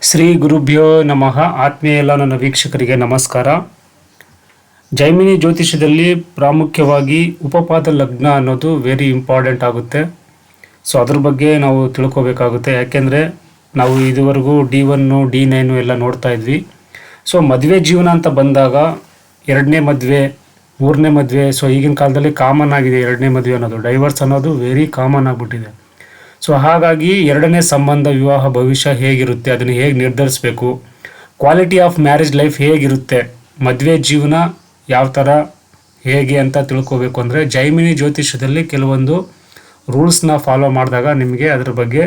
ಶ್ರೀ ಗುರುಭ್ಯೋ ನಮಃ. ಆತ್ಮೀಯ ಎಲ್ಲ ನನ್ನ ವೀಕ್ಷಕರಿಗೆ ನಮಸ್ಕಾರ. ಜೈಮಿನಿ ಜ್ಯೋತಿಷ್ಯದಲ್ಲಿ ಪ್ರಾಮುಖ್ಯವಾಗಿ ಉಪಪಾದ ಲಗ್ನ ಅನ್ನೋದು ವೆರಿ ಇಂಪಾರ್ಟೆಂಟ್ ಆಗುತ್ತೆ. ಸೊ ಅದ್ರ ಬಗ್ಗೆ ನಾವು ತಿಳ್ಕೊಬೇಕಾಗುತ್ತೆ. ಯಾಕೆಂದರೆ ನಾವು ಇದುವರೆಗೂ D1 D9 ಎಲ್ಲ ನೋಡ್ತಾ ಇದ್ವಿ. ಸೊ ಮದುವೆ ಜೀವನ ಅಂತ ಬಂದಾಗ ಎರಡನೇ ಮದುವೆ, ಮೂರನೇ ಮದುವೆ, ಸೊ ಈಗಿನ ಕಾಲದಲ್ಲಿ ಕಾಮನ್ ಆಗಿದೆ ಎರಡನೇ ಮದುವೆ ಅನ್ನೋದು. ಡೈವರ್ಸ್ ಅನ್ನೋದು ವೆರಿ ಕಾಮನ್ ಆಗಿಬಿಟ್ಟಿದೆ. ಸೊ ಹಾಗಾಗಿ ಎರಡನೇ ಸಂಬಂಧ, ವಿವಾಹ ಭವಿಷ್ಯ ಹೇಗಿರುತ್ತೆ, ಅದನ್ನು ಹೇಗೆ ನಿರ್ಧರಿಸಬೇಕು, ಕ್ವಾಲಿಟಿ ಆಫ್ ಮ್ಯಾರೇಜ್ ಲೈಫ್ ಹೇಗಿರುತ್ತೆ, ಮದುವೆ ಜೀವನ ಯಾವ ಥರ ಹೇಗೆ ಅಂತ ತಿಳ್ಕೊಬೇಕು ಅಂದರೆ ಜೈಮಿನಿ ಜ್ಯೋತಿಷ್ಯದಲ್ಲಿ ಕೆಲವೊಂದು ರೂಲ್ಸ್ನ ಫಾಲೋ ಮಾಡಿದಾಗ ನಿಮಗೆ ಅದರ ಬಗ್ಗೆ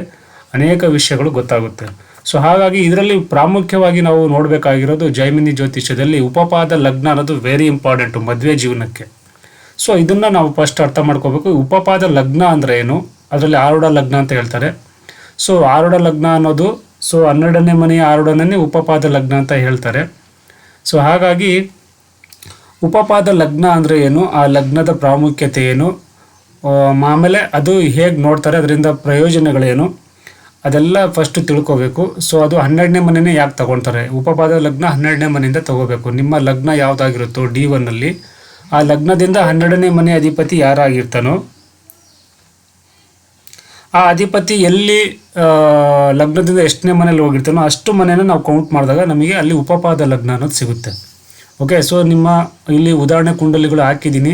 ಅನೇಕ ವಿಷಯಗಳು ಗೊತ್ತಾಗುತ್ತೆ. ಸೊ ಹಾಗಾಗಿ ಇದರಲ್ಲಿ ಪ್ರಾಮುಖ್ಯವಾಗಿ ನಾವು ನೋಡಬೇಕಾಗಿರೋದು ಜೈಮಿನಿ ಜ್ಯೋತಿಷ್ಯದಲ್ಲಿ ಉಪಪಾದ ಲಗ್ನ ಅನ್ನೋದು ವೆರಿ ಇಂಪಾರ್ಟೆಂಟು ಮದುವೆ ಜೀವನಕ್ಕೆ. ಸೊ ಇದನ್ನು ನಾವು ಫಸ್ಟ್ ಅರ್ಥ ಮಾಡ್ಕೋಬೇಕು. ಉಪಪಾದ ಲಗ್ನ ಅಂದರೆ ಏನು, ಅದರಲ್ಲಿ ಆರೂಢ ಲಗ್ನ ಅಂತ ಹೇಳ್ತಾರೆ. ಸೊ ಆರೂಢ ಲಗ್ನ ಅನ್ನೋದು 12ನೇ ಮನೆಯ ಆರೂಢನೇ ಉಪಪಾದ ಲಗ್ನ ಅಂತ ಹೇಳ್ತಾರೆ. ಸೊ ಹಾಗಾಗಿ ಉಪಪಾದ ಲಗ್ನ ಅಂದರೆ ಏನು, ಆ ಲಗ್ನದ ಪ್ರಾಮುಖ್ಯತೆ ಏನು, ಆಮೇಲೆ ಅದು ಹೇಗೆ ನೋಡ್ತಾರೆ, ಅದರಿಂದ ಪ್ರಯೋಜನಗಳೇನು, ಅದೆಲ್ಲ ಫಸ್ಟ್ ತಿಳ್ಕೋಬೇಕು. ಸೊ ಅದು 12ನೇ ಮನೆಯೇ ಯಾಕೆ ತಗೊಳ್ತಾರೆ, ಉಪಪಾದ ಲಗ್ನ 12ನೇ ಮನೆಯಿಂದ ತಗೋಬೇಕು. ನಿಮ್ಮ ಲಗ್ನ ಯಾವುದಾಗಿರುತ್ತೋ D1 ಆ ಲಗ್ನದಿಂದ 12ನೇ ಮನೆ ಅಧಿಪತಿ ಯಾರಾಗಿರ್ತಾನೋ ಆ ಅಧಿಪತಿ ಎಲ್ಲಿ ಲಗ್ನದಿಂದ ಎಷ್ಟನೇ ಮನೇಲಿ ಹೋಗಿರ್ತಾನೋ ಅಷ್ಟು ಮನೆಯನ್ನು ನಾವು ಕೌಂಟ್ ಮಾಡಿದಾಗ ನಮಗೆ ಅಲ್ಲಿ ಉಪಪಾದ ಲಗ್ನ ಅನ್ನೋದು ಸಿಗುತ್ತೆ. ಓಕೆ, ಸೊ ನಿಮ್ಮ ಇಲ್ಲಿ ಉದಾಹರಣೆ ಕುಂಡಲಿಗಳು ಹಾಕಿದ್ದೀನಿ.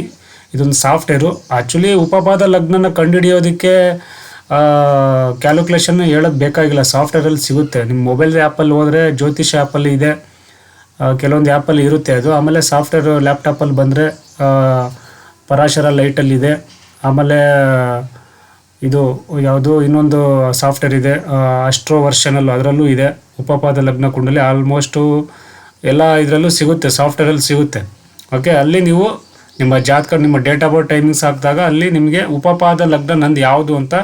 ಇದೊಂದು ಸಾಫ್ಟ್ವೇರು. ಆ್ಯಕ್ಚುಲಿ ಉಪಪಾದ ಲಗ್ನನ ಕಂಡುಹಿಡಿಯೋದಕ್ಕೆ ಕ್ಯಾಲ್ಕುಲೇಷನ್ ಹೇಳೋದು ಬೇಕಾಗಿಲ್ಲ, ಸಾಫ್ಟ್ವೇರಲ್ಲಿ ಸಿಗುತ್ತೆ. ನಿಮ್ಮ ಮೊಬೈಲ್ ಆ್ಯಪಲ್ಲಿ ಹೋದರೆ ಜ್ಯೋತಿಷ್ ಆ್ಯಪಲ್ಲಿ ಇದೆ, ಕೆಲವೊಂದು ಆ್ಯಪಲ್ಲಿ ಇರುತ್ತೆ ಅದು. ಆಮೇಲೆ ಸಾಫ್ಟ್ವೇರು ಲ್ಯಾಪ್ಟಾಪಲ್ಲಿ ಬಂದರೆ ಪರಾಶರ ಲೈಟಲ್ಲಿದೆ. ಆಮೇಲೆ ಇದು ಯಾವುದು ಇನ್ನೊಂದು ಸಾಫ್ಟ್ವೇರ್ ಇದೆ, ಅಸ್ಟ್ರೋ ವರ್ಷನಲ್ಲೂ ಅದರಲ್ಲೂ ಇದೆ ಉಪಪಾದ ಲಗ್ನ ಕುಂಡಲಿ. ಆಲ್ಮೋಸ್ಟು ಎಲ್ಲ ಇದರಲ್ಲೂ ಸಿಗುತ್ತೆ, ಸಾಫ್ಟ್ವೇರಲ್ಲಿ ಸಿಗುತ್ತೆ. ಓಕೆ, ಅಲ್ಲಿ ನೀವು ನಿಮ್ಮ ಜಾತಕ, ನಿಮ್ಮ ಡೇಟ್ ಆಫ್ ಬರ್ತ್ ಟೈಮಿಂಗ್ಸ್ ಹಾಕಿದಾಗ ಅಲ್ಲಿ ನಿಮಗೆ ಉಪಪಾದ ಲಗ್ನ ನಂದು ಯಾವುದು ಅಂತ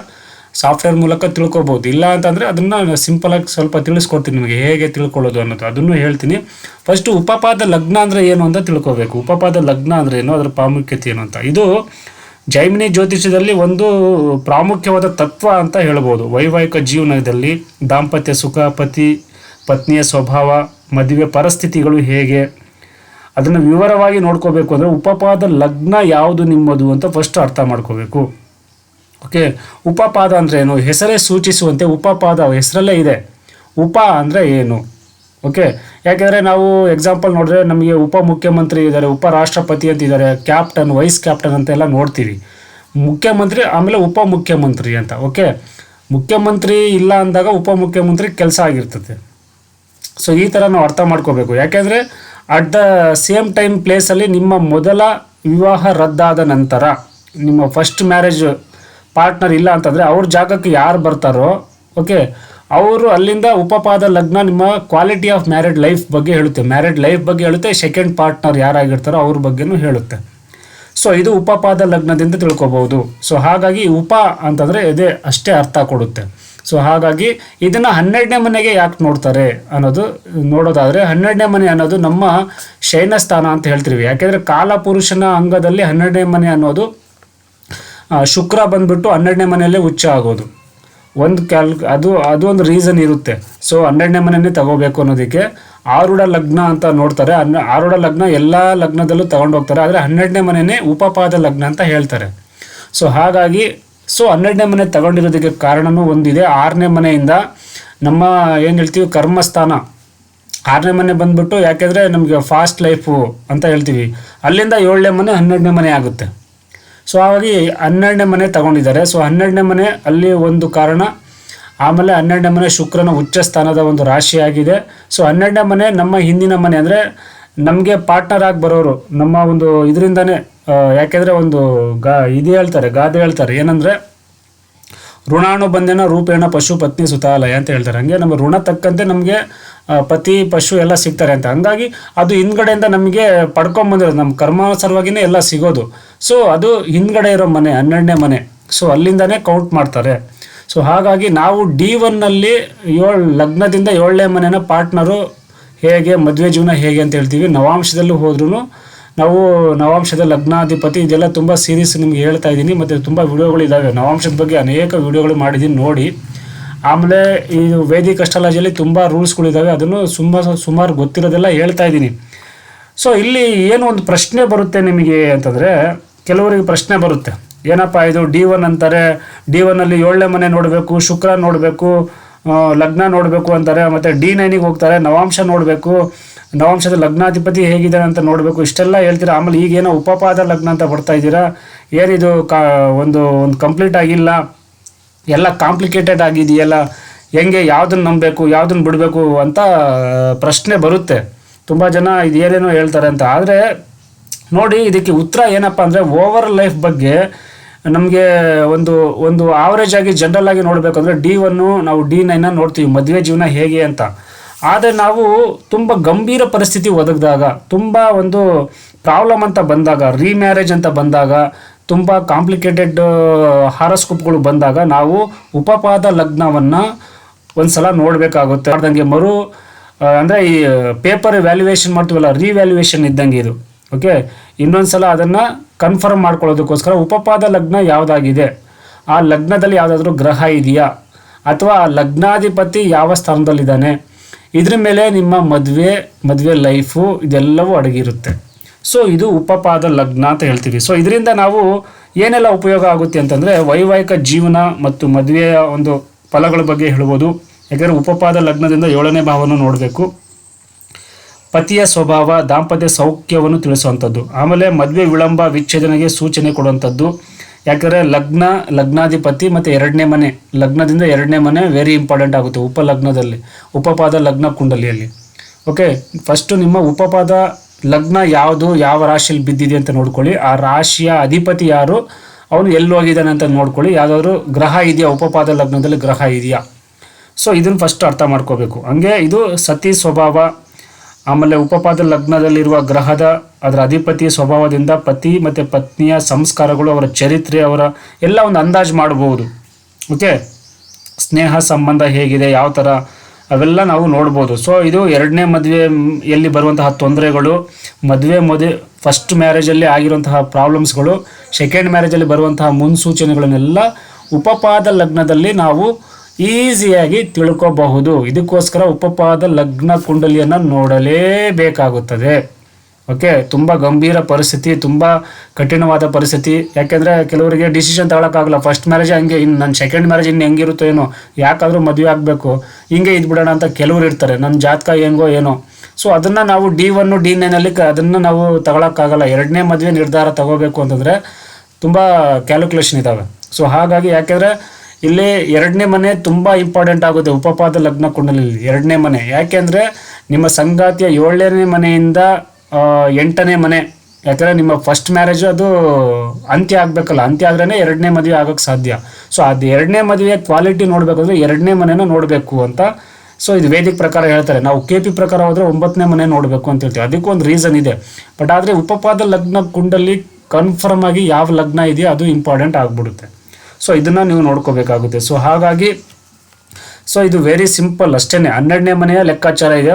ಸಾಫ್ಟ್ವೇರ್ ಮೂಲಕ ತಿಳ್ಕೊಬೋದು. ಇಲ್ಲ ಅಂತಂದರೆ ಅದನ್ನು ಸಿಂಪಲಾಗಿ ಸ್ವಲ್ಪ ತಿಳಿಸ್ಕೊಡ್ತೀನಿ ನಿಮಗೆ ಹೇಗೆ ತಿಳ್ಕೊಳ್ಳೋದು ಅನ್ನೋದು, ಅದನ್ನು ಹೇಳ್ತೀನಿ. ಫಸ್ಟು ಉಪಪಾದ ಲಗ್ನ ಅಂದರೆ ಏನು ಅಂತ ತಿಳ್ಕೊಬೇಕು. ಉಪಪಾದ ಲಗ್ನ ಅಂದರೆ ಏನು, ಅದರ ಪ್ರಾಮುಖ್ಯತೆ ಏನು ಅಂತ. ಇದು ಜೈಮಿನಿ ಜ್ಯೋತಿಷ್ಯದಲ್ಲಿ ಒಂದು ಪ್ರಾಮುಖ್ಯವಾದ ತತ್ವ ಅಂತ ಹೇಳ್ಬೋದು. ವೈವಾಹಿಕ ಜೀವನದಲ್ಲಿ ದಾಂಪತ್ಯ ಸುಖ, ಪತ್ನಿಯ ಸ್ವಭಾವ, ಮದುವೆ ಪರಿಸ್ಥಿತಿಗಳು ಹೇಗೆ, ಅದನ್ನು ವಿವರವಾಗಿ ನೋಡ್ಕೋಬೇಕು ಅಂದರೆ ಉಪಪಾದ ಲಗ್ನ ಯಾವುದು ನಿಮ್ಮದು ಅಂತ ಫಸ್ಟ್ ಅರ್ಥ ಮಾಡ್ಕೋಬೇಕು. ಓಕೆ, ಉಪಪಾದ ಅಂದರೆ ಏನು, ಹೆಸರೇ ಸೂಚಿಸುವಂತೆ ಉಪಪಾದ ಹೆಸರಲ್ಲೇ ಇದೆ. ಉಪ ಅಂದರೆ ಏನು, ಓಕೆ. ಯಾಕೆಂದರೆ ನಾವು ಎಕ್ಸಾಂಪಲ್ ನೋಡಿದ್ರೆ ನಮಗೆ ಉಪಮುಖ್ಯಮಂತ್ರಿ ಇದ್ದಾರೆ, ಉಪರಾಷ್ಟ್ರಪತಿ ಅಂತ ಇದ್ದಾರೆ, ಕ್ಯಾಪ್ಟನ್, ವೈಸ್ ಕ್ಯಾಪ್ಟನ್ ಅಂತೆಲ್ಲ ನೋಡ್ತೀವಿ. ಮುಖ್ಯಮಂತ್ರಿ ಆಮೇಲೆ ಉಪಮುಖ್ಯಮಂತ್ರಿ ಅಂತ. ಓಕೆ, ಮುಖ್ಯಮಂತ್ರಿ ಇಲ್ಲ ಅಂದಾಗ ಉಪಮುಖ್ಯಮಂತ್ರಿ ಕೆಲಸ ಆಗಿರ್ತದೆ. ಸೊ ಈ ಥರ ನಾವು ಅರ್ಥ ಮಾಡ್ಕೋಬೇಕು. ಯಾಕೆಂದರೆ ಅಟ್ ದ ಸೇಮ್ ಟೈಮ್ ಪ್ಲೇಸಲ್ಲಿ ನಿಮ್ಮ ಮೊದಲ ವಿವಾಹ ರದ್ದಾದ ನಂತರ ನಿಮ್ಮ ಫಸ್ಟ್ ಮ್ಯಾರೇಜ್ ಪಾರ್ಟ್ನರ್ ಇಲ್ಲ ಅಂತಂದರೆ ಅವ್ರ ಜಾಗಕ್ಕೆ ಯಾರು ಬರ್ತಾರೋ, ಓಕೆ, ಅವರು ಅಲ್ಲಿಂದ ಉಪಪಾದ ಲಗ್ನ ನಿಮ್ಮ ಕ್ವಾಲಿಟಿ ಆಫ್ ಮ್ಯಾರಿಡ್ ಲೈಫ್ ಬಗ್ಗೆ ಹೇಳುತ್ತೆ. ಮ್ಯಾರಿಡ್ ಲೈಫ್ ಬಗ್ಗೆ ಹೇಳುತ್ತೆ, ಸೆಕೆಂಡ್ ಪಾರ್ಟ್ನರ್ ಯಾರಾಗಿರ್ತಾರೋ ಅವ್ರ ಬಗ್ಗೆನೂ ಹೇಳುತ್ತೆ. ಸೊ ಇದು ಉಪಪಾದ ಲಗ್ನದಿಂದ ತಿಳ್ಕೊಬೋದು. ಸೊ ಹಾಗಾಗಿ ಉಪ ಅಂತಂದರೆ ಇದೇ ಅಷ್ಟೇ ಅರ್ಥ ಕೊಡುತ್ತೆ. ಸೊ ಹಾಗಾಗಿ ಇದನ್ನು 12ನೇ ಮನೆಗೆ ಯಾಕೆ ನೋಡ್ತಾರೆ ಅನ್ನೋದು ನೋಡೋದಾದರೆ, 12ನೇ ಮನೆ ಅನ್ನೋದು ನಮ್ಮ ಶಯನ ಸ್ಥಾನ ಅಂತ ಹೇಳ್ತೀವಿ. ಯಾಕೆಂದರೆ ಕಾಲಪುರುಷನ ಅಂಗದಲ್ಲಿ 12ನೇ ಮನೆ ಅನ್ನೋದು ಶುಕ್ರ ಬಂದುಬಿಟ್ಟು 12ನೇ ಮನೆಯಲ್ಲೇ ಉಚ್ಚ ಆಗೋದು ಅದು ಒಂದು ರೀಸನ್ ಇರುತ್ತೆ. ಸೊ 12ನೇ ಮನೆಯೇ ತಗೋಬೇಕು ಅನ್ನೋದಕ್ಕೆ ಆರೂಢ ಲಗ್ನ ಅಂತ ನೋಡ್ತಾರೆ. ಆರೂಢ ಲಗ್ನ ಎಲ್ಲ ಲಗ್ನದಲ್ಲೂ ತಗೊಂಡು ಹೋಗ್ತಾರೆ, ಆದರೆ 12ನೇ ಮನೆಯೇ ಉಪಪಾದ ಲಗ್ನ ಅಂತ ಹೇಳ್ತಾರೆ. ಸೊ ಹಾಗಾಗಿ 12ನೇ ಮನೆ ತಗೊಂಡಿರೋದಕ್ಕೆ ಕಾರಣನೂ ಒಂದಿದೆ. 6ನೇ ಮನೆಯಿಂದ ನಮ್ಮ ಏನು ಹೇಳ್ತೀವಿ ಕರ್ಮಸ್ಥಾನ, 6ನೇ ಮನೆ ಬಂದುಬಿಟ್ಟು ಯಾಕೆಂದರೆ ನಮಗೆ ಫಾಸ್ಟ್ ಲೈಫು ಅಂತ ಹೇಳ್ತೀವಿ. ಅಲ್ಲಿಂದ 7ನೇ ಮನೆ 12ನೇ ಮನೆ ಆಗುತ್ತೆ. ಸೊ ಹಾಗಾಗಿ 12ನೇ ಮನೆ ತಗೊಂಡಿದ್ದಾರೆ. ಸೊ 12ನೇ ಮನೆ ಅಲ್ಲಿ ಒಂದು ಕಾರಣ. ಆಮೇಲೆ 12ನೇ ಮನೆ ಶುಕ್ರನ ಉಚ್ಚ ಸ್ಥಾನದ ಒಂದು ರಾಶಿಯಾಗಿದೆ. ಸೊ 12ನೇ ಮನೆ ನಮ್ಮ ಹಿಂದಿನ ಮನೆ, ಅಂದರೆ ನಮಗೆ ಪಾರ್ಟ್ನರ್ ಆಗಿ ಬರೋರು ನಮ್ಮ ಒಂದು ಇದರಿಂದನೇ. ಯಾಕೆಂದರೆ ಒಂದು ಗಾದೆ ಹೇಳ್ತಾರೆ ಏನಂದರೆ, ಋಣಾಣು ಬಂಧನ ರೂಪೇಣ ಪಶು ಪತ್ನಿ ಸುತಾಲಯ ಅಂತ ಹೇಳ್ತಾರೆ. ಹಂಗೆ ನಮ್ಮ ಋಣ ತಕ್ಕಂತೆ ನಮಗೆ ಪತಿ ಪಶು ಎಲ್ಲ ಸಿಗ್ತಾರೆ ಅಂತ. ಹಂಗಾಗಿ ಅದು ಹಿಂದ್ಗಡೆಯಿಂದ ನಮಗೆ ಪಡ್ಕೊಂಬಂದಿರೋದು, ನಮ್ಮ ಕರ್ಮಾನುಸಾರವಾಗಿಯೇ ಎಲ್ಲ ಸಿಗೋದು. ಸೊ ಅದು ಹಿಂದ್ಗಡೆ ಇರೋ ಮನೆ 12ನೇ ಮನೆ. ಸೊ ಅಲ್ಲಿಂದನೇ ಕೌಂಟ್ ಮಾಡ್ತಾರೆ. ಸೊ ಹಾಗಾಗಿ ನಾವು D1 ಲಗ್ನದಿಂದ 7ನೇ ಮನೆಯ ಪಾರ್ಟ್ನರು ಹೇಗೆ, ಮದುವೆ ಜೀವನ ಹೇಗೆ ಅಂತ ಹೇಳ್ತೀವಿ. ನವಾಂಶದಲ್ಲೂ ಹೋದ್ರೂ ನಾವು ನವಾಂಶದ ಲಗ್ನಾಧಿಪತಿ ಇದೆಲ್ಲ ತುಂಬ ಸೀರೀಸ್ ನಿಮ್ಗೆ ಹೇಳ್ತಾ ಇದ್ದೀನಿ. ಮತ್ತು ತುಂಬ ವಿಡಿಯೋಗಳಿದ್ದಾವೆ ನವಾಂಶದ ಬಗ್ಗೆ, ಅನೇಕ ವಿಡಿಯೋಗಳು ಮಾಡಿದ್ದೀನಿ ನೋಡಿ. ಆಮೇಲೆ ಇದು ವೇದಿಕ್ ಅಸ್ಟ್ರಾಲಜಿಯಲ್ಲಿ ತುಂಬ ರೂಲ್ಸ್ಗಳಿದ್ದಾವೆ, ಅದನ್ನು ಸುಮಾರು ಗೊತ್ತಿರೋದೆಲ್ಲ ಹೇಳ್ತಾ ಇದ್ದೀನಿ. ಸೊ ಇಲ್ಲಿ ಏನು ಒಂದು ಪ್ರಶ್ನೆ ಬರುತ್ತೆ ನಿಮಗೆ ಅಂತಂದರೆ, ಕೆಲವರಿಗೆ ಪ್ರಶ್ನೆ ಬರುತ್ತೆ, ಏನಪ್ಪ ಇದು D1 ಅಂತಾರೆ, D1ಅಲ್ಲಿ 7ನೇ ಮನೆ ನೋಡಬೇಕು, ಶುಕ್ರ ನೋಡಬೇಕು, ಲಗ್ನ ನೋಡಬೇಕು ಅಂತಾರೆ, ಮತ್ತು D9ಗೆ ಹೋಗ್ತಾರೆ, ನವಾಂಶ ನೋಡಬೇಕು, ನವಾಂಶದ ಲಗ್ನಾಧಿಪತಿ ಹೇಗಿದ್ದಾರೆ ಅಂತ ನೋಡಬೇಕು, ಇಷ್ಟೆಲ್ಲ ಹೇಳ್ತೀರಾ. ಆಮೇಲೆ ಈಗೇನೋ ಉಪಪಾದ ಲಗ್ನ ಅಂತ ಬರ್ತಾ ಇದ್ದೀರಾ, ಏನಿದು ಒಂದು ಕಂಪ್ಲೀಟ್ ಆಗಿಲ್ಲ, ಎಲ್ಲ ಕಾಂಪ್ಲಿಕೇಟೆಡ್ ಆಗಿದೆಯಲ್ಲ, ಹೆಂಗೆ ಯಾವುದನ್ನು ನಂಬಬೇಕು ಯಾವುದನ್ನು ಬಿಡಬೇಕು ಅಂತ ಪ್ರಶ್ನೆ ಬರುತ್ತೆ. ತುಂಬ ಜನ ಇದು ಏನೇನೋ ಹೇಳ್ತಾರೆ ಅಂತ. ಆದರೆ ನೋಡಿ, ಇದಕ್ಕೆ ಉತ್ತರ ಏನಪ್ಪ ಅಂದರೆ, ಓವರ್ ಲೈಫ್ ಬಗ್ಗೆ ನಮಗೆ ಒಂದು ಆವ್ರೇಜ್ ಆಗಿ ಜನರಲ್ ಆಗಿ ನೋಡಬೇಕಂದ್ರೆ D1 ನಾವು D9 ನೋಡ್ತೀವಿ, ಮದುವೆ ಜೀವನ ಹೇಗೆ ಅಂತ. ಆದರೆ ನಾವು ತುಂಬ ಗಂಭೀರ ಪರಿಸ್ಥಿತಿ ಒದಗಿದಾಗ, ತುಂಬ ಒಂದು ಪ್ರಾಬ್ಲಮ್ ಅಂತ ಬಂದಾಗ, ರೀಮ್ಯಾರೇಜ್ ಅಂತ ಬಂದಾಗ, ತುಂಬ ಕಾಂಪ್ಲಿಕೇಟೆಡ್ ಹಾರೋಸ್ಕೋಪ್ಗಳು ಬಂದಾಗ ನಾವು ಉಪಪಾದ ಲಗ್ನವನ್ನು ಒಂದು ಸಲ ನೋಡಬೇಕಾಗುತ್ತೆ. ಮಾಡ್ದಂಗೆ ಅಂದರೆ ಈ ಪೇಪರ್ ವ್ಯಾಲ್ಯೂಯೇಷನ್ ಮಾಡ್ತೀವಲ್ಲ, ರಿವ್ಯಾಲ್ಯೂಯೇಷನ್ ಇದ್ದಂಗೆ ಇದು. ಓಕೆ, ಇನ್ನೊಂದು ಸಲ ಅದನ್ನು ಕನ್ಫರ್ಮ್ ಮಾಡ್ಕೊಳ್ಳೋದಕ್ಕೋಸ್ಕರ ಉಪಪಾದ ಲಗ್ನ ಯಾವುದಾಗಿದೆ, ಆ ಲಗ್ನದಲ್ಲಿ ಯಾವುದಾದ್ರೂ ಗ್ರಹ ಇದೆಯಾ, ಅಥವಾ ಆ ಲಗ್ನಾಧಿಪತಿ ಯಾವ ಸ್ಥಾನದಲ್ಲಿದ್ದಾನೆ, ಇದ್ರ ಮೇಲೆ ನಿಮ್ಮ ಮದುವೆ ಲೈಫು ಇದೆಲ್ಲವೂ ಅಡಗಿರುತ್ತೆ. ಸೊ ಇದು ಉಪಪಾದ ಲಗ್ನ ಅಂತ ಹೇಳ್ತೀವಿ. ಸೊ ಇದರಿಂದ ನಾವು ಏನೆಲ್ಲ ಉಪಯೋಗ ಆಗುತ್ತೆ ಅಂತಂದರೆ, ವೈವಾಹಿಕ ಜೀವನ ಮತ್ತು ಮದುವೆಯ ಒಂದು ಫಲಗಳ ಬಗ್ಗೆ ಹೇಳ್ಬೋದು. ಯಾಕೆಂದರೆ ಉಪಪಾದ ಲಗ್ನದಿಂದ 7ನೇ ಭಾವವನ್ನು ನೋಡಬೇಕು. ಪತಿಯ ಸ್ವಭಾವ, ದಾಂಪತ್ಯ ಸೌಖ್ಯವನ್ನು ತಿಳಿಸುವಂಥದ್ದು. ಆಮೇಲೆ ಮದುವೆ ವಿಳಂಬ ವಿಚ್ಛೇದನೆಗೆ ಸೂಚನೆ ಕೊಡುವಂಥದ್ದು. ಯಾಕಂದರೆ ಲಗ್ನಾಧಿಪತಿ ಮತ್ತು 2ನೇ ಮನೆ, ಲಗ್ನದಿಂದ 2ನೇ ಮನೆ ವೆರಿ ಇಂಪಾರ್ಟೆಂಟ್ ಆಗುತ್ತೆ ಉಪಲಗ್ನದಲ್ಲಿ, ಉಪಪಾದ ಲಗ್ನ ಕುಂಡಲಿಯಲ್ಲಿ. ಓಕೆ, ಫಸ್ಟು ನಿಮ್ಮ ಉಪಪಾದ ಲಗ್ನ ಯಾವುದು, ಯಾವ ರಾಶಿಯಲ್ಲಿ ಬಿದ್ದಿದೆ ಅಂತ ನೋಡ್ಕೊಳ್ಳಿ. ಆ ರಾಶಿಯ ಅಧಿಪತಿ ಯಾರು, ಅವನು ಎಲ್ಲಿ ಹೋಗಿದ್ದಾನೆ ಅಂತ ನೋಡ್ಕೊಳ್ಳಿ. ಯಾವುದಾದ್ರು ಗ್ರಹ ಇದೆಯಾ, ಉಪಪಾದ ಲಗ್ನದಲ್ಲಿ ಗ್ರಹ ಇದೆಯಾ. ಸೊ ಇದನ್ನು ಫಸ್ಟ್ ಅರ್ಥ ಮಾಡ್ಕೋಬೇಕು. ಹಂಗೆ ಇದು ಸತಿ ಸ್ವಭಾವ, ಆಮೇಲೆ ಉಪಪಾದ ಲಗ್ನದಲ್ಲಿರುವ ಅದರ ಅಧಿಪತಿ ಸ್ವಭಾವದಿಂದ ಪತಿ ಮತ್ತು ಪತ್ನಿಯ ಸಂಸ್ಕಾರಗಳು, ಅವರ ಚರಿತ್ರೆ, ಅವರ ಎಲ್ಲ ಒಂದು ಅಂದಾಜು ಮಾಡಬಹುದು. ಓಕೆ, ಸ್ನೇಹ ಸಂಬಂಧ ಹೇಗಿದೆ, ಯಾವ ಥರ, ಅವೆಲ್ಲ ನಾವು ನೋಡ್ಬೋದು. ಸೊ ಇದು 2ನೇ ಮದುವೆಯಲ್ಲಿ ಬರುವಂತಹ ತೊಂದರೆಗಳು, ಫಸ್ಟ್ ಮ್ಯಾರೇಜಲ್ಲಿ ಆಗಿರುವಂತಹ ಪ್ರಾಬ್ಲಮ್ಸ್ಗಳು, ಸೆಕೆಂಡ್ ಮ್ಯಾರೇಜಲ್ಲಿ ಬರುವಂತಹ ಮುನ್ಸೂಚನೆಗಳನ್ನೆಲ್ಲ ಉಪಪಾದ ಲಗ್ನದಲ್ಲಿ ನಾವು ಈಸಿಯಾಗಿ ತಿಳ್ಕೋಬಹುದು. ಇದಕ್ಕೋಸ್ಕರ ಉಪಪಾದ ಲಗ್ನ ಕುಂಡಲಿಯನ್ನು ನೋಡಲೇಬೇಕಾಗುತ್ತದೆ. ಓಕೆ, ತುಂಬ ಗಂಭೀರ ಪರಿಸ್ಥಿತಿ, ತುಂಬ ಕಠಿಣವಾದ ಪರಿಸ್ಥಿತಿ. ಯಾಕೆಂದರೆ ಕೆಲವರಿಗೆ ಡಿಸಿಷನ್ ತಗೊಳಕ್ಕಾಗಲ್ಲ, ಫಸ್ಟ್ ಮ್ಯಾರೇಜ್ ಹಂಗೆ, ಇನ್ನು ನನ್ನ ಸೆಕೆಂಡ್ ಮ್ಯಾರೇಜ್ ಇನ್ನು ಹೆಂಗಿರುತ್ತೋ ಏನೋ, ಯಾಕಾದರೂ ಮದುವೆ ಆಗಬೇಕು, ಹಿಂಗೆ ಇದ್ಬಿಡೋಣ ಅಂತ ಕೆಲವರು ಇರ್ತಾರೆ, ನನ್ನ ಜಾತಕ ಹೆಂಗೋ ಏನೋ. ಸೊ ಅದನ್ನು ನಾವು D1 D9 ಅದನ್ನು ನಾವು ತಗೊಳಕ್ಕಾಗಲ್ಲ. 2ನೇ ಮದುವೆ ನಿರ್ಧಾರ ತಗೋಬೇಕು ಅಂತಂದರೆ ತುಂಬ ಕ್ಯಾಲ್ಕುಲೇಷನ್ ಇದ್ದಾವೆ. ಸೊ ಹಾಗಾಗಿ, ಯಾಕೆಂದರೆ ಇಲ್ಲಿ 2ನೇ ಮನೆ ತುಂಬ ಇಂಪಾರ್ಟೆಂಟ್ ಆಗುತ್ತೆ ಉಪಪಾದ ಲಗ್ನ ಕುಂಡಲಿಯಲ್ಲಿ. 2ನೇ ಮನೆ ಯಾಕೆಂದರೆ ನಿಮ್ಮ ಸಂಗಾತಿಯ 7ನೇ ಮನೆಯಿಂದ 8ನೇ ಮನೆ. ಯಾಕಂದರೆ ನಿಮ್ಮ ಫಸ್ಟ್ ಮ್ಯಾರೇಜು ಅದು ಅಂತ್ಯ ಆಗಬೇಕಲ್ಲ, ಅಂತ್ಯ ಆದ್ರೇ 2ನೇ ಮದುವೆ ಆಗೋಕ್ಕೆ ಸಾಧ್ಯ. ಸೊ ಅದು 2ನೇ ಮದುವೆ ಕ್ವಾಲಿಟಿ ನೋಡಬೇಕಂದ್ರೆ 2ನೇ ಮನೆನ ನೋಡಬೇಕು ಅಂತ. ಸೊ ಇದು ವೇದಿಕ್ ಪ್ರಕಾರ ಹೇಳ್ತಾರೆ. ನಾವು KP ಪ್ರಕಾರ ಹೋದರೆ 9ನೇ ಮನೆ ನೋಡಬೇಕು ಅಂತ ಹೇಳ್ತೀವಿ. ಅದಕ್ಕೊಂದು ರೀಸನ್ ಇದೆ. ಬಟ್ ಆದರೆ ಉಪಪಾದ ಲಗ್ನ ಕುಂಡಲಿ ಕನ್ಫರ್ಮ್ ಆಗಿ ಯಾವ ಲಗ್ನ ಇದೆಯೋ ಅದು ಇಂಪಾರ್ಟೆಂಟ್ ಆಗಿಬಿಡುತ್ತೆ. ಸೊ ಇದನ್ನು ನೀವು ನೋಡ್ಕೋಬೇಕಾಗುತ್ತೆ. ಸೊ ಹಾಗಾಗಿ ಇದು ವೆರಿ ಸಿಂಪಲ್ ಅಷ್ಟೇ. 12ನೇ ಮನೆಯ ಲೆಕ್ಕಾಚಾರ ಇದೆ.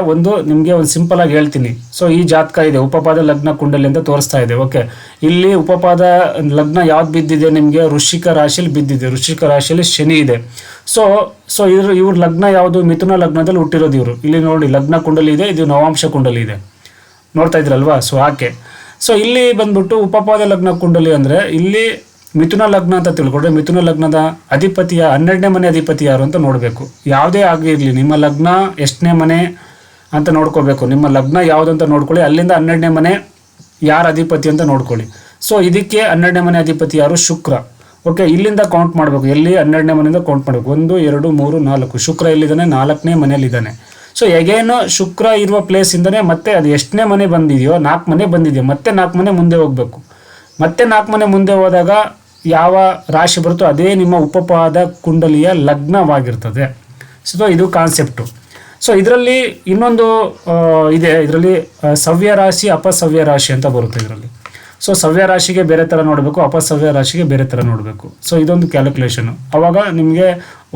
ನಿಮಗೆ ಒಂದು ಸಿಂಪಲ್ ಆಗಿ ಹೇಳ್ತೀನಿ. ಸೊ ಈ ಜಾತಕ ಇದೆ, ಉಪಪಾದ ಲಗ್ನ ಕುಂಡಲಿ ಅಂತ ತೋರಿಸ್ತಾ ಇದೆ. ಓಕೆ, ಇಲ್ಲಿ ಉಪಪಾದ ಲಗ್ನ ಯಾವ್ದು ಬಿದ್ದಿದೆ ನಿಮಗೆ, ವೃಶ್ಚಿಕ ರಾಶಿಯಲ್ಲಿ ಬಿದ್ದಿದೆ. ವೃಶ್ಚಿಕ ರಾಶಿಯಲ್ಲಿ ಶನಿ ಇದೆ. ಸೊ ಇವ್ರ ಲಗ್ನ ಯಾವುದು, ಮಿಥುನ ಲಗ್ನದಲ್ಲಿ ಹುಟ್ಟಿರೋದು ಇವರು. ಇಲ್ಲಿ ನೋಡಿ ಲಗ್ನ ಕುಂಡಲಿ ಇದೆ, ಇದು ನವಾಂಶ ಕುಂಡಲಿ ಇದೆ, ನೋಡ್ತಾ ಇದ್ರಲ್ವಾ. ಸೊ ಆಕೆ ಇಲ್ಲಿ ಬಂದ್ಬಿಟ್ಟು ಉಪಪಾದ ಲಗ್ನ ಕುಂಡಲಿ ಅಂದರೆ ಇಲ್ಲಿ ಮಿಥುನ ಲಗ್ನ ಅಂತ ತಿಳ್ಕೊಂಡ್ರೆ, ಮಿಥುನ ಲಗ್ನದ ಅಧಿಪತಿಯ 12ನೇ ಮನೆ ಅಧಿಪತಿ ಯಾರು ಅಂತ ನೋಡಬೇಕು. ಯಾವುದೇ ಆಗಿರಲಿ, ನಿಮ್ಮ ಲಗ್ನ ಎಷ್ಟನೇ ಮನೆ ಅಂತ ನೋಡ್ಕೋಬೇಕು. ನಿಮ್ಮ ಲಗ್ನ ಯಾವುದು ಅಂತ ನೋಡ್ಕೊಳ್ಳಿ, ಅಲ್ಲಿಂದ 12ನೇ ಮನೆ ಯಾರ ಅಧಿಪತಿ ಅಂತ ನೋಡ್ಕೊಳ್ಳಿ. ಸೊ ಇದಕ್ಕೆ 12ನೇ ಮನೆ ಅಧಿಪತಿ ಯಾರು, ಶುಕ್ರ. ಓಕೆ, ಇಲ್ಲಿಂದ ಕೌಂಟ್ ಮಾಡಬೇಕು. ಎಲ್ಲಿ 12ನೇ ಮನೆಯಿಂದ ಕೌಂಟ್ ಮಾಡಬೇಕು. 1 2 3 4. ಶುಕ್ರ ಎಲ್ಲಿದ್ದಾನೆ, 4ನೇ ಮನೆಯಲ್ಲಿದ್ದಾನೆ. ಸೊ ಎಗೇನು ಶುಕ್ರ ಇರುವ ಪ್ಲೇಸಿಂದನೇ ಮತ್ತೆ ಅದು ಎಷ್ಟನೇ ಮನೆ ಬಂದಿದೆಯೋ, 4 ಮನೆ ಬಂದಿದೆಯೋ, ಮತ್ತೆ 4 ಮನೆ ಮುಂದೆ ಹೋಗಬೇಕು. ಮತ್ತೆ 4 ಮನೆ ಮುಂದೆ ಹೋದಾಗ ಯಾವ ರಾಶಿ ಬರುತ್ತೋ ಅದೇ ನಿಮ್ಮ ಉಪಪಾದ ಕುಂಡಲಿಯ ಲಗ್ನವಾಗಿರ್ತದೆ. ಸೊ ಇದು ಕಾನ್ಸೆಪ್ಟು. ಸೊ ಇದರಲ್ಲಿ ಇನ್ನೊಂದು ಇದೆ, ಇದರಲ್ಲಿ ಸವ್ಯ ರಾಶಿ ಅಪಸವ್ಯ ರಾಶಿ ಅಂತ ಬರುತ್ತೆ ಇದರಲ್ಲಿ. ಸೊ ಸವ್ಯ ರಾಶಿಗೆ ಬೇರೆ ಥರ ನೋಡಬೇಕು, ಅಪಸವ್ಯ ರಾಶಿಗೆ ಬೇರೆ ಥರ ನೋಡಬೇಕು. ಸೊ ಇದೊಂದು ಕ್ಯಾಲ್ಕುಲೇಷನು. ಆವಾಗ ನಿಮಗೆ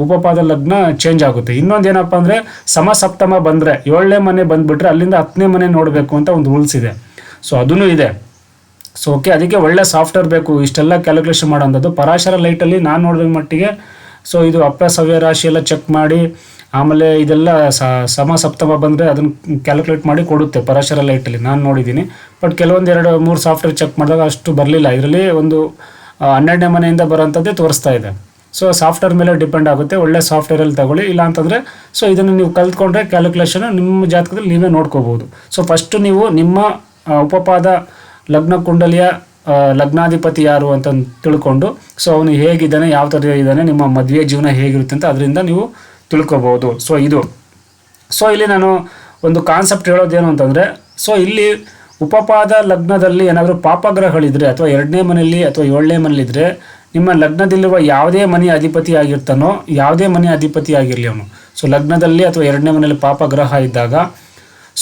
ಉಪಪಾದ ಲಗ್ನ ಚೇಂಜ್ ಆಗುತ್ತೆ. ಇನ್ನೊಂದು ಏನಪ್ಪ ಅಂದರೆ, ಸಮಸಪ್ತಮ ಬಂದರೆ 7ನೇ ಮನೆ ಬಂದುಬಿಟ್ರೆ ಅಲ್ಲಿಂದ 10ನೇ ಮನೆ ನೋಡಬೇಕು ಅಂತ ಒಂದು ರೂಲ್ಸ್ ಇದೆ. ಸೊ ಅದೂ ಇದೆ. ಸೊ ಓಕೆ, ಅದಕ್ಕೆ ಒಳ್ಳೆ ಸಾಫ್ಟ್ವೇರ್ ಬೇಕು ಇಷ್ಟೆಲ್ಲ ಕ್ಯಾಲ್ಕುಲೇಷನ್ ಮಾಡೋಂಥದ್ದು. ಪರಾಶರ ಲೈಟಲ್ಲಿ ನಾನು ನೋಡಿದ ಮಟ್ಟಿಗೆ ಸೊ ಇದು ಅಪ್ಪ ಸವ್ಯ ರಾಶಿ ಎಲ್ಲ ಚೆಕ್ ಮಾಡಿ ಆಮೇಲೆ ಇದೆಲ್ಲ ಸಮ ಸಪ್ತಮ ಬಂದರೆ ಅದನ್ನು ಕ್ಯಾಲ್ಕುಲೇಟ್ ಮಾಡಿ ಕೊಡುತ್ತೆ ಪರಾಶರ ಲೈಟಲ್ಲಿ ನಾನು ನೋಡಿದ್ದೀನಿ. ಬಟ್ ಕೆಲವೊಂದು 2-3 ಸಾಫ್ಟ್ವೇರ್ ಚೆಕ್ ಮಾಡಿದಾಗ ಅಷ್ಟು ಬರಲಿಲ್ಲ. ಇದರಲ್ಲಿ ಒಂದು 12ನೇ ಮನೆಯಿಂದ ಬರೋಂಥದ್ದೇ ತೋರಿಸ್ತಾ ಇದೆ. ಸೊ ಸಾಫ್ಟ್ವೇರ್ ಮೇಲೆ ಡಿಪೆಂಡ್ ಆಗುತ್ತೆ. ಒಳ್ಳೆ ಸಾಫ್ಟ್ವೇರಲ್ಲಿ ತಗೊಳ್ಳಿ, ಇಲ್ಲ ಅಂತಂದರೆ ಸೊ ಇದನ್ನು ನೀವು ಕಲ್ತ್ಕೊಂಡ್ರೆ ಕ್ಯಾಲ್ಕುಲೇಷನ್ ನಿಮ್ಮ ಜಾತಕದಲ್ಲಿ ನೀವೇ ನೋಡ್ಕೋಬೋದು. ಸೊ ಫಸ್ಟು ನೀವು ನಿಮ್ಮ ಉಪಪಾದ ಲಗ್ನ ಕುಂಡಲಿಯ ಲಗ್ನಾಧಿಪತಿ ಯಾರು ಅಂತ ತಿಳ್ಕೊಂಡು ಸೊ ಅವನು ಹೇಗಿದ್ದಾನೆ, ಯಾವ ಥರ ಇದ್ದಾನೆ, ನಿಮ್ಮ ಮದುವೆ ಜೀವನ ಹೇಗಿರುತ್ತೆ ಅಂತ ಅದರಿಂದ ನೀವು ತಿಳ್ಕೊಬೋದು. ಸೊ ಇಲ್ಲಿ ನಾನು ಒಂದು ಕಾನ್ಸೆಪ್ಟ್ ಹೇಳೋದೇನು ಅಂತಂದರೆ, ಸೊ ಇಲ್ಲಿ ಉಪಪಾದ ಲಗ್ನದಲ್ಲಿ ಏನಾದರೂ ಪಾಪಗ್ರಹಗಳಿದ್ದರೆ ಅಥವಾ 2ನೇ ಮನೆಯಲ್ಲಿ ಅಥವಾ 7ನೇ ಮನೆಯಲ್ಲಿದ್ದರೆ ನಿಮ್ಮ ಲಗ್ನದಲ್ಲಿರುವ ಯಾವುದೇ ಮನೆ ಅಧಿಪತಿ ಆಗಿರ್ತಾನೋ, ಯಾವುದೇ ಮನೆ ಅಧಿಪತಿ ಆಗಿರಲಿ ಅವನು, ಸೊ ಲಗ್ನದಲ್ಲಿ ಅಥವಾ 2ನೇ ಮನೆಯಲ್ಲಿ ಪಾಪಗ್ರಹ ಇದ್ದಾಗ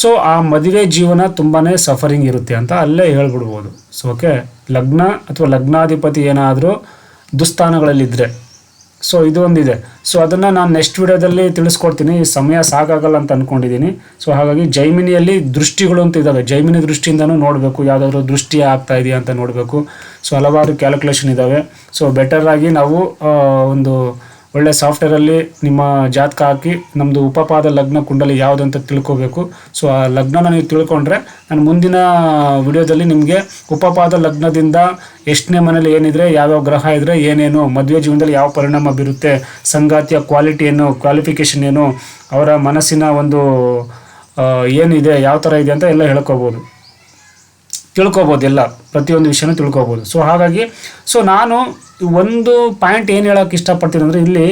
ಸೊ ಆ ಮದುವೆ ಜೀವನ ತುಂಬಾ ಸಫರಿಂಗ್ ಇರುತ್ತೆ ಅಂತ ಅಲ್ಲೇ ಹೇಳ್ಬಿಡ್ಬೋದು. ಸೊ ಓಕೆ, ಲಗ್ನ ಅಥವಾ ಲಗ್ನಾಧಿಪತಿ ಏನಾದರೂ ದುಸ್ಥಾನಗಳಲ್ಲಿದ್ದರೆ ಸೊ ಇದು ಒಂದಿದೆ. ಸೊ ಅದನ್ನು ನಾನು ನೆಕ್ಸ್ಟ್ ವಿಡಿಯೋದಲ್ಲಿ ತಿಳಿಸ್ಕೊಡ್ತೀನಿ, ಸಮಯ ಸಾಕಾಗಲ್ಲ ಅಂತ ಅಂದ್ಕೊಂಡಿದ್ದೀನಿ. ಸೊ ಹಾಗಾಗಿ ಜೈಮಿನಿಯಲ್ಲಿ ದೃಷ್ಟಿಗಳು ಅಂತ ಇದ್ದಾವೆ, ಜೈಮಿನಿ ದೃಷ್ಟಿಯಿಂದನೂ ನೋಡಬೇಕು, ಯಾವುದಾದ್ರೂ ದೃಷ್ಟಿ ಆಗ್ತಾ ಇದೆಯಾ ಅಂತ ನೋಡಬೇಕು. ಸೊ ಹಲವಾರು ಕ್ಯಾಲ್ಕುಲೇಷನ್ ಇದ್ದಾವೆ. ಸೊ ಬೆಟರಾಗಿ ನಾವು ಒಂದು ಒಳ್ಳೆ ಸಾಫ್ಟ್ವೇರಲ್ಲಿ ನಿಮ್ಮ ಜಾತಕ ಹಾಕಿ ನಮ್ಮದು ಉಪಪಾದ ಲಗ್ನ ಕುಂಡಲಿ ಯಾವುದು ಅಂತ ತಿಳ್ಕೋಬೇಕು. ಸೊ ಆ ಲಗ್ನನ ನೀವು ತಿಳ್ಕೊಂಡ್ರೆ ನಾನು ಮುಂದಿನ ವಿಡಿಯೋದಲ್ಲಿ ನಿಮಗೆ ಉಪಪಾದ ಲಗ್ನದಿಂದ ಎಷ್ಟನೇ ಮನೇಲಿ ಏನಿದ್ರೆ, ಯಾವ್ಯಾವ ಗ್ರಹ ಇದ್ದರೆ ಏನೇನು, ಮದುವೆ ಜೀವನದಲ್ಲಿ ಯಾವ ಪರಿಣಾಮ ಬೀರುತ್ತೆ, ಸಂಗಾತಿಯ ಕ್ವಾಲಿಟಿ ಏನು, ಕ್ವಾಲಿಫಿಕೇಷನ್ ಏನು, ಅವರ ಮನಸ್ಸಿನ ಒಂದು ಏನಿದೆ, ಯಾವ ಥರ ಇದೆ ಅಂತ ಎಲ್ಲ ತಿಳ್ಕೊಬೋದು, ಎಲ್ಲ ಪ್ರತಿಯೊಂದು ವಿಷಯನೂ ತಿಳ್ಕೊಬೋದು. ಸೊ ಹಾಗಾಗಿ ಸೊ ನಾನು ಒಂದು ಪಾಯಿಂಟ್ ಏನು ಹೇಳೋಕ್ಕೆ ಇಷ್ಟಪಡ್ತೀನಿ ಅಂದರೆ, ಇಲ್ಲಿ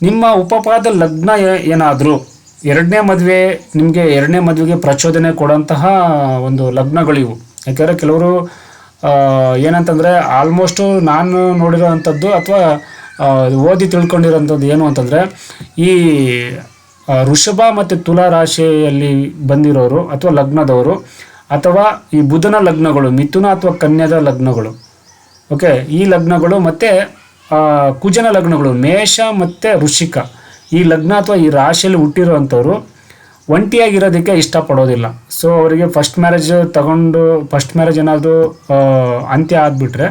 ನಿಮ್ಮ ಉಪಪಾದ ಲಗ್ನ ಏನಾದರೂ 2ನೇ ಮದುವೆ, ನಿಮಗೆ 2ನೇ ಮದುವೆಗೆ ಪ್ರಚೋದನೆ ಕೊಡೋಂತಹ ಒಂದು ಲಗ್ನಗಳಿವು. ಯಾಕೆಂದರೆ ಕೆಲವರು ಏನಂತಂದರೆ ಆಲ್ಮೋಸ್ಟು ನಾನು ನೋಡಿರೋ ಅಂಥದ್ದು ಅಥವಾ ಓದಿ ತಿಳ್ಕೊಂಡಿರೋಂಥದ್ದು ಏನು ಅಂತಂದರೆ, ಈ ವೃಷಭ ಮತ್ತು ತುಲಾ ರಾಶಿಯಲ್ಲಿ ಬಂದಿರೋರು ಅಥವಾ ಲಗ್ನದವರು, ಅಥವಾ ಈ ಬುಧನ ಲಗ್ನಗಳು, ಮಿಥುನ ಅಥವಾ ಕನ್ಯಾದ ಲಗ್ನಗಳು, ಓಕೆ, ಈ ಲಗ್ನಗಳು ಮತ್ತು ಕುಜನ ಲಗ್ನಗಳು, ಮೇಷ ಮತ್ತು ವೃಶ್ಚಿಕ, ಈ ಲಗ್ನ ಅಥವಾ ಈ ರಾಶಿಯಲ್ಲಿ ಹುಟ್ಟಿರೋವಂಥವ್ರು ಒಂಟಿಯಾಗಿರೋದಕ್ಕೆ ಇಷ್ಟಪಡೋದಿಲ್ಲ. ಸೊ ಅವರಿಗೆ ಫಸ್ಟ್ ಮ್ಯಾರೇಜ್ ಏನಾದರೂ ಅಂತ್ಯ ಆಗಿಬಿಟ್ರೆ,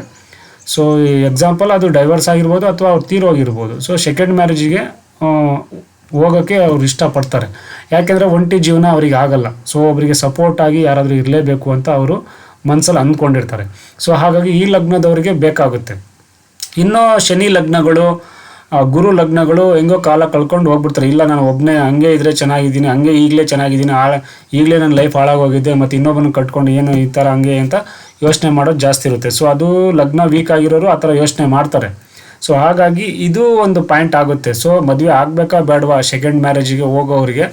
ಸೊ ಎಕ್ಸಾಂಪಲ್ ಅದು ಡೈವರ್ಸ್ ಆಗಿರ್ಬೋದು ಅಥವಾ ಅವ್ರು ತೀರೋಗಿರ್ಬೋದು, ಸೊ ಸೆಕೆಂಡ್ ಮ್ಯಾರೇಜಿಗೆ ಹೋಗೋಕ್ಕೆ ಅವ್ರು ಇಷ್ಟಪಡ್ತಾರೆ. ಯಾಕೆಂದರೆ ಒಂಟಿ ಜೀವನ ಅವರಿಗೆ ಆಗಲ್ಲ. ಸೊ ಅವರಿಗೆ ಸಪೋರ್ಟಾಗಿ ಯಾರಾದರೂ ಇರಲೇಬೇಕು ಅಂತ ಅವರು ಮನಸ್ಸಲ್ಲಿ ಅಂದ್ಕೊಂಡಿರ್ತಾರೆ. ಸೊ ಹಾಗಾಗಿ ಈ ಲಗ್ನದವರಿಗೆ ಬೇಕಾಗುತ್ತೆ. ಇನ್ನು ಶನಿ ಲಗ್ನಗಳು, ಗುರು ಲಗ್ನಗಳು ಹೆಂಗೋ ಕಾಲ ಕಳ್ಕೊಂಡು ಹೋಗ್ಬಿಡ್ತಾರೆ. ಇಲ್ಲ ನಾನು ಒಬ್ಬನೇ ಹಂಗೆ ಇದ್ದರೆ ಚೆನ್ನಾಗಿದ್ದೀನಿ, ಹಂಗೆ ಈಗಲೇ ಚೆನ್ನಾಗಿದ್ದೀನಿ, ಈಗಲೇ ನನ್ನ ಲೈಫ್ ಹಾಳಾಗೋಗಿದೆ, ಮತ್ತು ಇನ್ನೊಬ್ಬನ ಕಟ್ಕೊಂಡು ಏನು ಈ ಥರ ಹಂಗೆ ಅಂತ ಯೋಚನೆ ಮಾಡೋದು ಜಾಸ್ತಿ ಇರುತ್ತೆ. ಸೊ ಅದು ಲಗ್ನ ವೀಕ್ ಆಗಿರೋರು ಆ ಥರ ಯೋಚನೆ ಮಾಡ್ತಾರೆ. ಸೊ ಹಾಗಾಗಿ ಇದು ಒಂದು ಪಾಯಿಂಟ್ ಆಗುತ್ತೆ. ಸೊ ಮದುವೆ ಆಗಬೇಕಾ ಬೇಡವಾ ಸೆಕೆಂಡ್ ಮ್ಯಾರೇಜಿಗೆ ಹೋಗೋರಿಗೆ,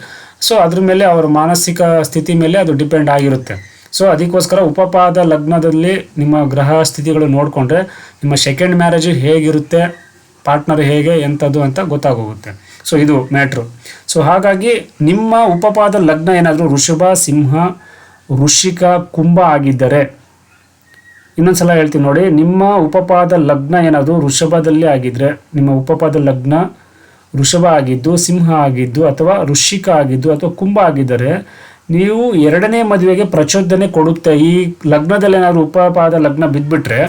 ಸೊ ಅದ್ರ ಮೇಲೆ ಅವರ ಮಾನಸಿಕ ಸ್ಥಿತಿ ಮೇಲೆ ಅದು ಡಿಪೆಂಡ್ ಆಗಿರುತ್ತೆ. ಸೊ ಅದಕ್ಕೋಸ್ಕರ ಉಪಪಾದ ಲಗ್ನದಲ್ಲಿ ನಿಮ್ಮ ಗ್ರಹ ಸ್ಥಿತಿಗಳು ನೋಡಿಕೊಂಡ್ರೆ ನಿಮ್ಮ ಸೆಕೆಂಡ್ ಮ್ಯಾರೇಜ್ ಹೇಗಿರುತ್ತೆ, ಪಾರ್ಟ್ನರ್ ಹೇಗೆ ಎಂಥದ್ದು ಅಂತ ಗೊತ್ತಾಗೋಗುತ್ತೆ. ಸೊ ಇದು ಮ್ಯಾಟ್ರು. ಸೊ ಹಾಗಾಗಿ ನಿಮ್ಮ ಉಪಪಾದ ಲಗ್ನ ಏನಾದರೂ ವೃಷಭ, ಸಿಂಹ, ವೃಶ್ಚಿಕ, ಕುಂಭ ಆಗಿದ್ದರೆ, ಇನ್ನೊಂದು ಸಲ ಹೇಳ್ತೀನಿ ನೋಡಿ, ನಿಮ್ಮ ಉಪಪಾದ ಲಗ್ನ ಏನಾದರೂ ವೃಷಭದಲ್ಲಿ ಆಗಿದ್ದರೆ, ನಿಮ್ಮ ಉಪಪಾದ ಲಗ್ನ ವೃಷಭ ಆಗಿದ್ದು, ಸಿಂಹ ಆಗಿದ್ದು, ಅಥವಾ ವೃಶ್ಚಿಕ ಆಗಿದ್ದು, ಅಥವಾ ಕುಂಭ ಆಗಿದ್ದರೆ ನೀವು 2ನೇ ಮದುವೆಗೆ ಪ್ರಚೋದನೆ ಕೊಡುತ್ತೆ. ಈ ಲಗ್ನದಲ್ಲಿ ಏನಾದರೂ ಉಪಪಾದ ಲಗ್ನ ಬಿದ್ದುಬಿಟ್ರೆ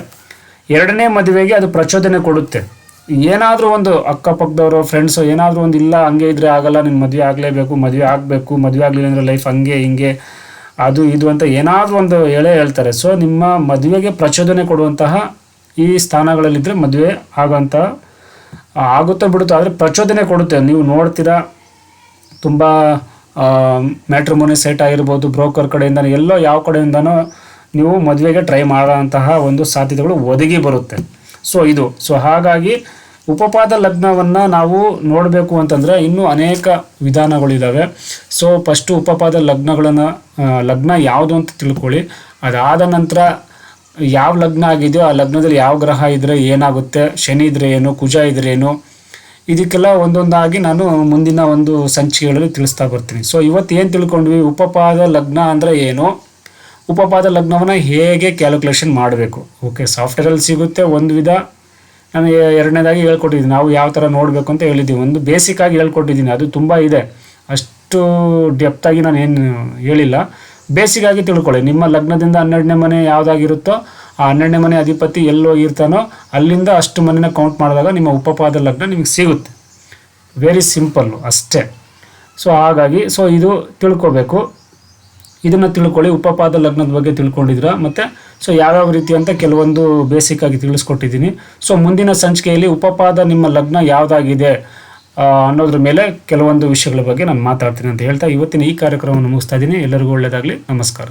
2ನೇ ಮದುವೆಗೆ ಅದು ಪ್ರಚೋದನೆ ಕೊಡುತ್ತೆ. ಏನಾದರೂ ಒಂದು ಅಕ್ಕಪಕ್ಕದವರು ಫ್ರೆಂಡ್ಸು ಏನಾದರೂ ಒಂದು, ಇಲ್ಲ ಹಂಗೆ ಇದ್ದರೆ ಆಗಲ್ಲ, ನಿಮ್ಮ ಮದುವೆ ಆಗಲೇಬೇಕು, ಮದುವೆ ಆಗಬೇಕು, ಮದುವೆ ಆಗಲಿಲ್ಲ ಅಂದರೆ ಲೈಫ್ ಹಂಗೆ ಹಿಂಗೆ ಅದು ಇದು ಅಂತ ಏನಾದರೂ ಒಂದು ಹೇಳ್ತಾರೆ. ಸೊ ನಿಮ್ಮ ಮದುವೆಗೆ ಪ್ರಚೋದನೆ ಕೊಡುವಂತಹ ಈ ಸ್ಥಾನಗಳಲ್ಲಿದ್ದರೆ ಮದುವೆ ಆಗುತ್ತೋ ಬಿಡುತ್ತೋ, ಆದರೆ ಪ್ರಚೋದನೆ ಕೊಡುತ್ತೆ. ನೀವು ನೋಡ್ತೀರಾ, ತುಂಬ ಮ್ಯಾಟ್ರಿಮೋನಿ ಸೈಟ್ ಆಗಿರ್ಬೋದು, ಬ್ರೋಕರ್ ಕಡೆಯಿಂದ, ಎಲ್ಲೋ ಯಾವ ಕಡೆಯಿಂದನೋ ನೀವು ಮದುವೆಗೆ ಟ್ರೈ ಮಾಡೋಂತಹ ಒಂದು ಸಾಧ್ಯತೆಗಳು ಒದಗಿ ಬರುತ್ತೆ. ಸೊ ಇದು. ಸೊ ಹಾಗಾಗಿ ಉಪಪಾದ ಲಗ್ನವನ್ನು ನಾವು ನೋಡಬೇಕು ಅಂತಂದರೆ ಇನ್ನೂ ಅನೇಕ ವಿಧಾನಗಳಿದ್ದಾವೆ. ಸೊ ಫಸ್ಟು ಉಪಪಾದ ಲಗ್ನ ಯಾವುದು ಅಂತ ತಿಳ್ಕೊಳ್ಳಿ. ಅದಾದ ನಂತರ ಯಾವ ಲಗ್ನ ಆಗಿದೆಯೋ ಆ ಲಗ್ನದಲ್ಲಿ ಯಾವ ಗ್ರಹ ಇದ್ದರೆ ಏನಾಗುತ್ತೆ, ಶನಿ ಇದ್ದರೆ ಏನು, ಕುಜ ಇದ್ದರೆ ಏನು, ಇದಕ್ಕೆಲ್ಲ ಒಂದೊಂದಾಗಿ ನಾನು ಮುಂದಿನ ಒಂದು ಸಂಚಿಕೆಗಳಲ್ಲಿ ತಿಳಿಸ್ತಾ ಬರ್ತೀನಿ. ಸೊ ಇವತ್ತು ಏನು ತಿಳ್ಕೊಂಡ್ವಿ, ಉಪಪಾದ ಲಗ್ನ ಅಂದರೆ ಏನು, ಉಪಪಾದ ಲಗ್ನವನ್ನು ಹೇಗೆ ಕ್ಯಾಲ್ಕುಲೇಷನ್ ಮಾಡಬೇಕು. ಓಕೆ, ಸಾಫ್ಟ್ವೇರಲ್ಲಿ ಸಿಗುತ್ತೆ ಒಂದು ವಿಧ, ನಾನು ಎರಡನೇದಾಗಿ ಹೇಳ್ಕೊಟ್ಟಿದ್ದೀನಿ, ನಾವು ಯಾವ ಥರ ನೋಡಬೇಕು ಅಂತ ಹೇಳಿದ್ದೀವಿ. ಒಂದು ಬೇಸಿಕ್ಕಾಗಿ ಹೇಳ್ಕೊಟ್ಟಿದ್ದೀನಿ, ಅದು ತುಂಬ ಇದೆ, ಅಷ್ಟು ಡೆಪ್ತಾಗಿ ನಾನು ಏನು ಹೇಳಿಲ್ಲ. ಬೇಸಿಕ್ಕಾಗಿ ತಿಳ್ಕೊಳ್ಳಿ. ನಿಮ್ಮ ಲಗ್ನದಿಂದ 12ನೇ ಮನೆ ಯಾವುದಾಗಿರುತ್ತೋ ಆ 12ನೇ ಮನೆ ಅಧಿಪತಿ ಎಲ್ಲಿ ಹೋಗಿರ್ತಾನೋ ಅಲ್ಲಿಂದ ಅಷ್ಟು ಮನೆನ ಕೌಂಟ್ ಮಾಡಿದಾಗ ನಿಮ್ಮ ಉಪಪಾದ ಲಗ್ನ ನಿಮಗೆ ಸಿಗುತ್ತೆ. ವೆರಿ ಸಿಂಪಲ್ಲು ಅಷ್ಟೇ. ಸೊ ಹಾಗಾಗಿ ಇದು ತಿಳ್ಕೊಬೇಕು. ಇದನ್ನು ತಿಳ್ಕೊಳ್ಳಿ. ಉಪಪಾದ ಲಗ್ನದ ಬಗ್ಗೆ ತಿಳ್ಕೊಂಡಿದ್ದೀರಾ. ಮತ್ತು ಯಾವ್ಯಾವ ರೀತಿ ಅಂತ ಕೆಲವೊಂದು ಬೇಸಿಕ್ಕಾಗಿ ತಿಳಿಸ್ಕೊಟ್ಟಿದ್ದೀನಿ. ಮುಂದಿನ ಸಂಚಿಕೆಯಲ್ಲಿ ಉಪಪಾದ ನಿಮ್ಮ ಲಗ್ನ ಯಾವುದಾಗಿದೆ ಅನ್ನೋದ್ರ ಮೇಲೆ ಕೆಲವೊಂದು ವಿಷಯಗಳ ಬಗ್ಗೆ ನಾನು ಮಾತಾಡ್ತೀನಿ ಅಂತ ಹೇಳ್ತಾ ಇವತ್ತಿನ ಈ ಕಾರ್ಯಕ್ರಮವನ್ನು ಮುಗಿಸ್ತಾ ಇದ್ದೀನಿ. ಎಲ್ಲರಿಗೂ ಒಳ್ಳೆಯದಾಗಲಿ. ನಮಸ್ಕಾರ.